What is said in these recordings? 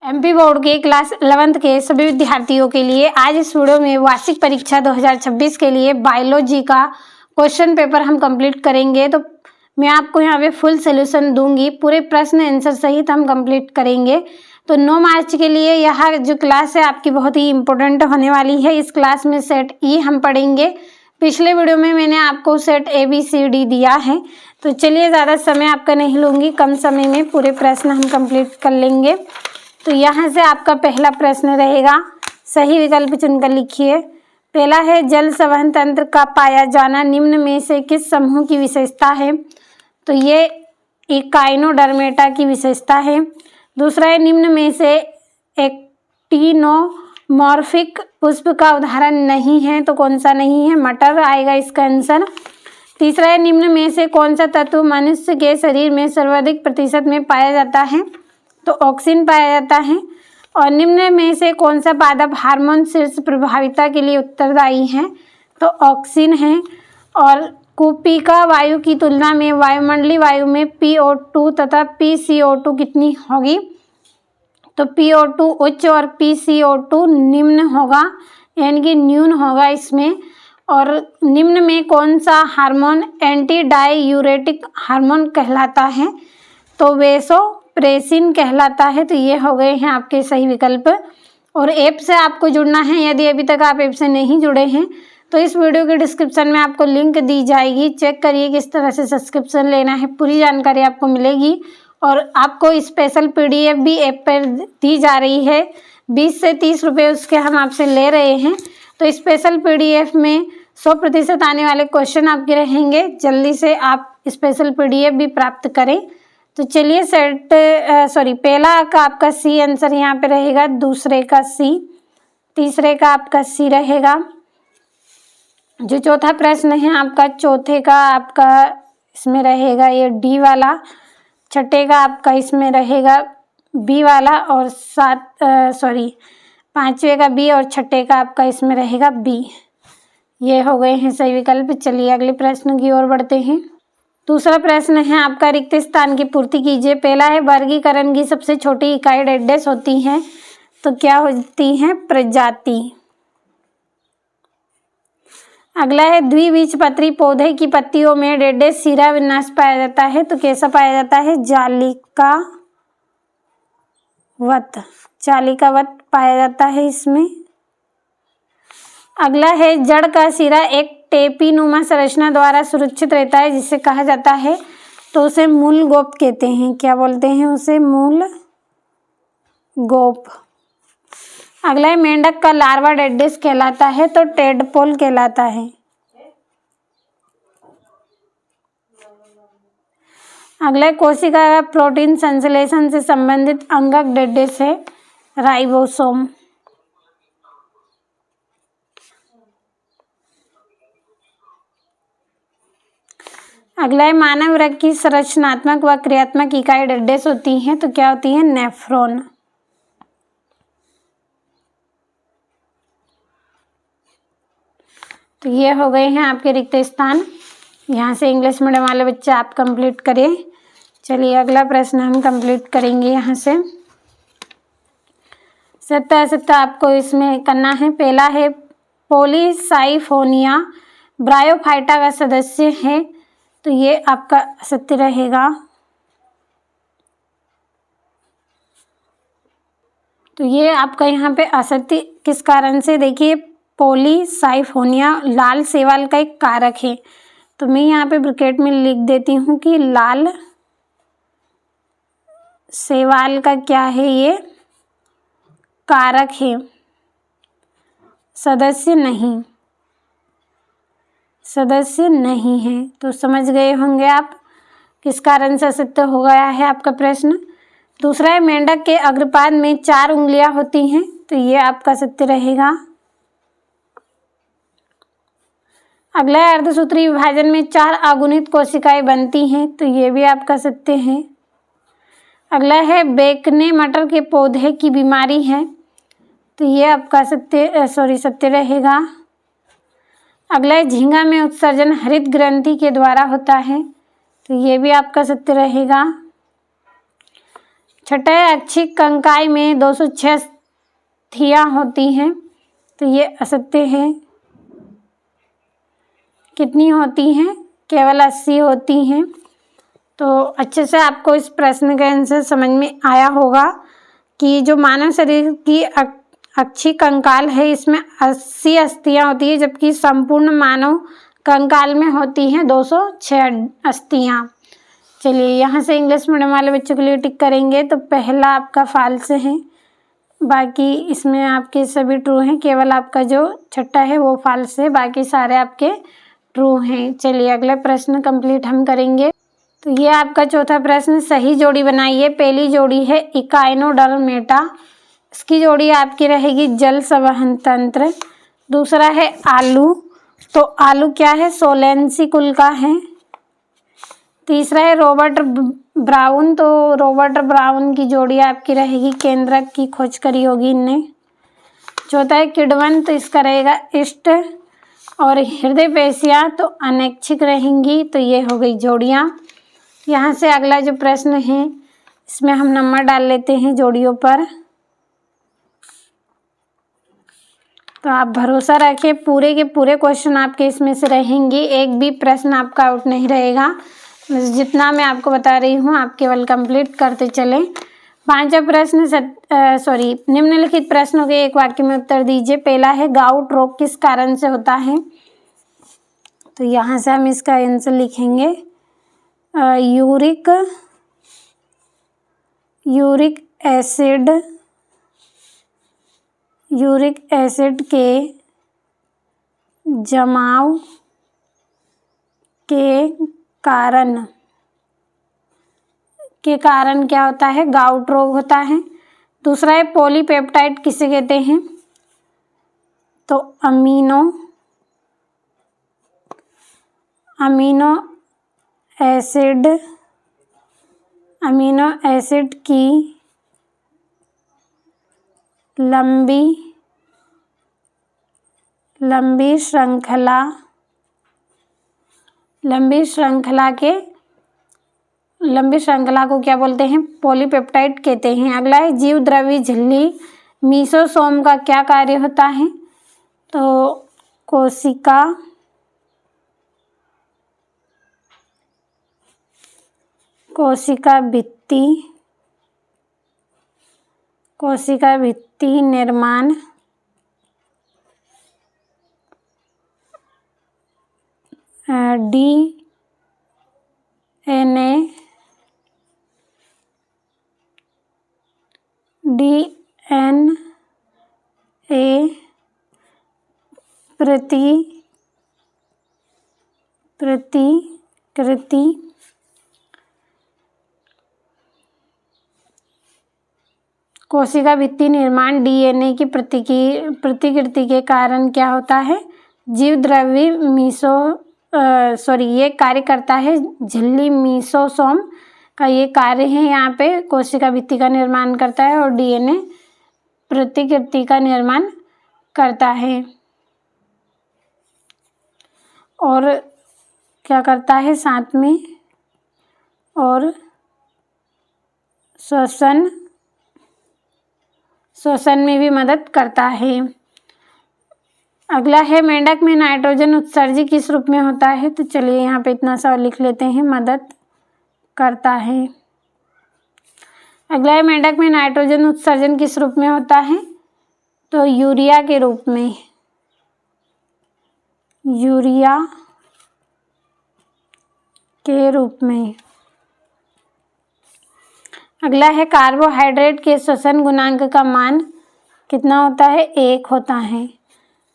MP board के class 11th के सभी विद्यार्थियों के लिए आज इस वीडियो में वार्षिक परीक्षा 2026 के लिए बायोलॉजी का क्वेश्चन पेपर हम कंप्लीट करेंगे। तो मैं आपको यहाँ पे फुल सोल्यूशन दूंगी, पूरे प्रश्न आंसर सहित हम कंप्लीट करेंगे। तो 9 मार्च के लिए यह जो क्लास है आपकी बहुत ही इंपॉर्टेंट होने वाली है। इस क्लास में सेट ई हम पढ़ेंगे। पिछले वीडियो में मैंने आपको सेट ABCD दिया है। तो चलिए ज़्यादा समय आपका नहीं लूँगी, कम समय में पूरे प्रश्न हम कंप्लीट कर लेंगे। तो यहाँ से आपका पहला प्रश्न रहेगा, सही विकल्प चुनकर लिखिए। पहला है जल संवहन तंत्र का पाया जाना निम्न में से किस समूह की विशेषता है? तो ये इकाइनोडर्मेटा की विशेषता है। दूसरा है निम्न में से एक्टिनोमॉर्फिक पुष्प का उदाहरण नहीं है, तो कौन सा नहीं है? मटर आएगा इसका आंसर। तीसरा है निम्न में से कौन सा तत्व मनुष्य के शरीर में सर्वाधिक प्रतिशत में पाया जाता है? तो ऑक्सीजन पाया जाता है। और निम्न में से कौन सा पादप हार्मोन शीर्ष प्रभाविता के लिए उत्तरदायी है? तो ऑक्सीजन है। और कुपिका वायु की तुलना में वायुमंडलीय वायु में PO2 तथा PCO2 कितनी होगी? तो PO2 उच्च और PCO2 निम्न होगा, यानी कि न्यून होगा इसमें। और निम्न में कौन सा हार्मोन एंटी डाययूरेटिक हार्मोन कहलाता है? तो वेसोप्रेसिन कहलाता है। तो ये हो गए हैं आपके सही विकल्प। और ऐप से आपको जुड़ना है, यदि अभी तक आप ऐप से नहीं जुड़े हैं तो इस वीडियो के डिस्क्रिप्शन में आपको लिंक दी जाएगी, चेक करिए किस तरह से सब्सक्रिप्शन लेना है, पूरी जानकारी आपको मिलेगी। और आपको स्पेशल PDF भी ऐप पर दी जा रही है, 20 से 30 रुपये उसके हम आपसे ले रहे हैं। तो स्पेशल PDF में 100% आने वाले क्वेश्चन आपके रहेंगे, जल्दी से आप स्पेशल PDF भी प्राप्त करें। तो चलिए पहला का आपका C आंसर यहाँ पे रहेगा, दूसरे का C, तीसरे का आपका C रहेगा। जो चौथा प्रश्न है आपका, चौथे का आपका इसमें रहेगा ये D वाला, छठे का आपका इसमें रहेगा B वाला, और पांचवे का B और छठे का आपका इसमें रहेगा B। ये हो गए हैं सही विकल्प। चलिए अगले प्रश्न की ओर बढ़ते हैं। दूसरा प्रश्न है आपका, रिक्त स्थान की पूर्ति कीजिए। पहला है वर्गीकरण की सबसे छोटी इकाई डेढ़ होती है, तो क्या होती है? प्रजाति। अगला है द्विबीजपत्री पौधे की पत्तियों में डेढ़ सिरा विन्यास पाया जाता है, तो कैसा पाया जाता है? जालिकावत पाया जाता है इसमें। अगला है जड़ का सिरा एक टेपीनुमा संरचना द्वारा सुरक्षित रहता है, जिसे कहा जाता है, तो उसे मूल गोप कहते हैं। क्या बोलते हैं उसे? मूल गोप। अगला है मेंढक का लार्वा डेड्डेस कहलाता है, तो टेडपोल कहलाता है। अगला है कोशिका का प्रोटीन संश्लेषण से संबंधित अंगक डेड्डेस है, राइबोसोम। अगला है मानव रग की संरचनात्मक व क्रियात्मक इकाई डेड्डेस होती हैं, तो क्या होती है? नेफ्रॉन। तो ये हो गए हैं आपके रिक्त स्थान। यहाँ से इंग्लिश मीडियम वाले बच्चे आप कंप्लीट करें। चलिए अगला प्रश्न हम कंप्लीट करेंगे। यहाँ से सत्य आपको इसमें करना है। पहला है पॉलीसाइफोनिया ब्रायोफाइटा का सदस्य है, तो ये आपका सत्य रहेगा। तो ये आपका यहाँ पे असत्य किस कारण से? देखिए पॉलीसाइफोनिया लाल शैवाल का एक कारक है, तो मैं यहाँ पे ब्रैकेट में लिख देती हूँ कि लाल शैवाल का क्या है? ये कारक है, सदस्य नहीं है। तो समझ गए होंगे आप किस कारण से असत्य हो गया है आपका प्रश्न। दूसरा है मेंढक के अग्रपाद में 4 उंगलियां होती हैं, तो ये आपका सत्य रहेगा। अगला है अर्धसूत्री विभाजन में 4 अगुणित कोशिकाएं बनती हैं, तो ये भी आपका सत्य है। अगला है बेकने मटर के पौधे की बीमारी है, तो ये आपका सत्य रहेगा। अगला है झींगा में उत्सर्जन हरित ग्रंथि के द्वारा होता है, तो ये भी आपका सत्य रहेगा। छठा है अक्षी कंकाई में 206 अस्थियां होती हैं, तो ये असत्य है। कितनी होती हैं? केवल 80 होती हैं। तो अच्छे से आपको इस प्रश्न का आंसर समझ में आया होगा कि जो मानव शरीर की अक्षी कंकाल है इसमें 80 अस्थियां होती है, जबकि संपूर्ण मानव कंकाल में होती हैं 206 अस्थियां। चलिए यहाँ से इंग्लिश मीडियम वाले बच्चों के लिए टिक करेंगे। तो पहला आपका फॉल्स है, बाकी इसमें आपके सभी ट्रू हैं, केवल आपका जो छठा है वो फॉल्स है, बाकी सारे आपके ट्रू हैं। चलिए अगला प्रश्न कंप्लीट हम करेंगे। तो ये आपका चौथा प्रश्न, सही जोड़ी बनाइए। पहली जोड़ी है इकाइनोडर्मेटा, इसकी जोड़ी आपकी रहेगी जल संवहन तंत्र। दूसरा है आलू, तो आलू क्या है? सोलेंसी कुल का है। तीसरा है रॉबर्ट ब्राउन, तो रॉबर्ट ब्राउन की जोड़ी आपकी रहेगी केंद्रक की खोज करी होगी इनने। चौथा है किडवन, तो इसका रहेगा इष्ट। और हृदय पेशियाँ तो अनैच्छिक रहेंगी, तो ये हो गई जोड़ियाँ। यहाँ से अगला जो प्रश्न है इसमें हम नंबर डाल लेते हैं जोड़ियों पर। तो आप भरोसा रखें, पूरे के पूरे क्वेश्चन आपके इसमें से रहेंगे, एक भी प्रश्न आपका आउट नहीं रहेगा। जितना मैं आपको बता रही हूँ आप केवल कंप्लीट करते चलें। पांचवा प्रश्न निम्नलिखित प्रश्नों के एक वाक्य में उत्तर दीजिए। पहला है गाउट रोग किस कारण से होता है? तो यहाँ से हम इसका आंसर लिखेंगे यूरिक एसिड के जमाव के कारण क्या होता है? गाउट रोग होता है। दूसरा है पॉलीपेप्टाइड किसे कहते हैं? तो अमीनो एसिड की लंबी श्रृंखला को क्या बोलते हैं? पॉलीपेप्टाइड कहते हैं। अगला है जीवद्रव्य झिल्ली मीसोसोम का क्या कार्य होता है? तो कोशिका भित्ति निर्माण डीएनए प्रतिकृति कोशिका भित्ति निर्माण डीएनए की प्रतिकृति के कारण क्या होता है? जीवद्रव्य ये कार्य करता है, झिल्ली मीसोसोम का ये कार्य है, यहाँ पे कोशिका भित्ति का निर्माण करता है और डीएनए प्रतिकृति का निर्माण करता है। और क्या करता है साथ में? और श्वसन में भी मदद करता है। अगला है मेंढक में नाइट्रोजन उत्सर्जन किस रूप में होता है? तो चलिए यहाँ पे इतना सा लिख लेते हैं, मदद करता है। अगला है मेंढक में नाइट्रोजन उत्सर्जन किस रूप में होता है? तो यूरिया के रूप में। अगला है कार्बोहाइड्रेट के श्वसन गुणांक का मान कितना होता है? 1 होता है।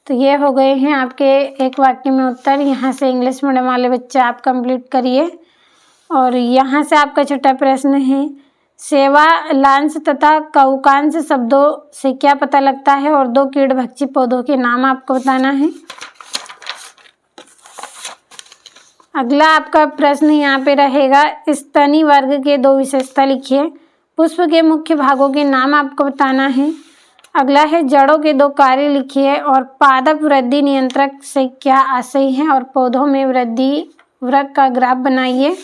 तो ये हो गए हैं आपके एक वाक्य में उत्तर। यहाँ से इंग्लिश मीडियम वाले बच्चे आप कंप्लीट करिए। और यहाँ से आपका छठा प्रश्न है, सेवा लांस तथा कवकांश शब्दों से क्या पता लगता है? और 2 कीड़भक्षी पौधों के नाम आपको बताना है। अगला आपका प्रश्न यहाँ पे रहेगा, स्तनी वर्ग के 2 विशेषता लिखिए। पुष्प के मुख्य भागों के नाम आपको बताना है। अगला है जड़ों के 2 कार्य लिखिए। और पादप वृद्धि नियंत्रक से क्या आशय है? और पौधों में वृद्धि वृक्क का ग्राफ बनाइए।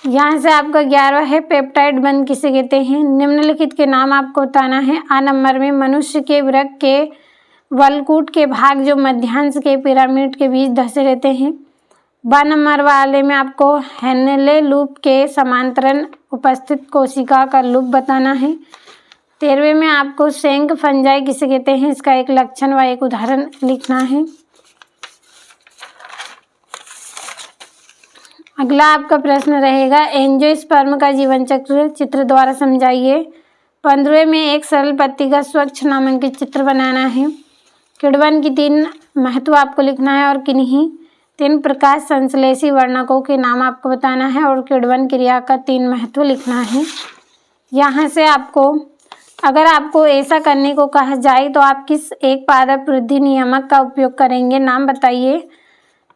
यहाँ से आपका 11वां है पेप्टाइड बंध किसे कहते हैं। निम्नलिखित के नाम आपको बताना है। आ नंबर में मनुष्य के वृक्क के वलकूट के भाग जो मध्यांश के पिरामिड के बीच धसे रहते हैं। ब नंबर वाले में आपको हेनले लूप के समांतरण उपस्थित कोशिका का लूप बताना है। 13वें में आपको सेंक फंजाई किसे कहते हैं, इसका एक लक्षण व एक उदाहरण लिखना है। अगला आपका प्रश्न रहेगा एंजियोस्पर्म का जीवन चक्र चित्र द्वारा समझाइए। 15वें में एक सरल पत्ती का स्वच्छ नामांकित चित्र बनाना है। किण्वन की 3 महत्व आपको लिखना है और किन्हीं 3 प्रकाश संश्लेषी वर्णकों के नाम आपको बताना है और किण्वन क्रिया का 3 महत्व लिखना है। यहाँ से आपको अगर आपको ऐसा करने को कहा जाए तो आप किस एक पादप वृद्धि नियामक का उपयोग करेंगे, नाम बताइए।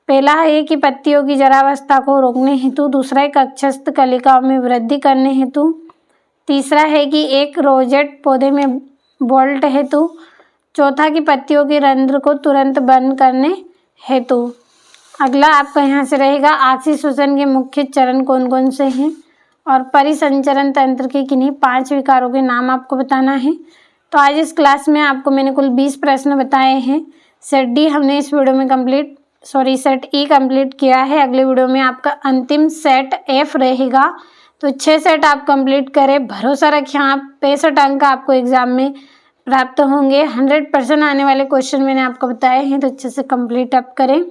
पहला है कि पत्तियों की जरावस्था को रोकने हेतु, दूसरा है कक्षस्थ कलिकाओं में वृद्धि करने हेतु, तीसरा है कि एक रोजेट पौधे में बोल्ट हेतु, चौथा की पत्तियों के रंध्र को तुरंत बंद करने हेतु। अगला आपका यहाँ से रहेगा आपसी श्वसन के मुख्य चरण कौन कौन से हैं और परिसंचरण तंत्र के किन्हीं 5 विकारों के नाम आपको बताना है। तो आज इस क्लास में आपको मैंने कुल 20 प्रश्न बताए हैं। सेट डी हमने इस वीडियो में सेट ई कंप्लीट किया है। अगले वीडियो में आपका अंतिम सेट एफ रहेगा। तो 6 सेट आप कंप्लीट करें, भरोसा रखें आप 65 अंक आपको एग्जाम में प्राप्त होंगे। 100% आने वाले क्वेश्चन मैंने आपको बताए हैं, तो अच्छे से कंप्लीट आप करें।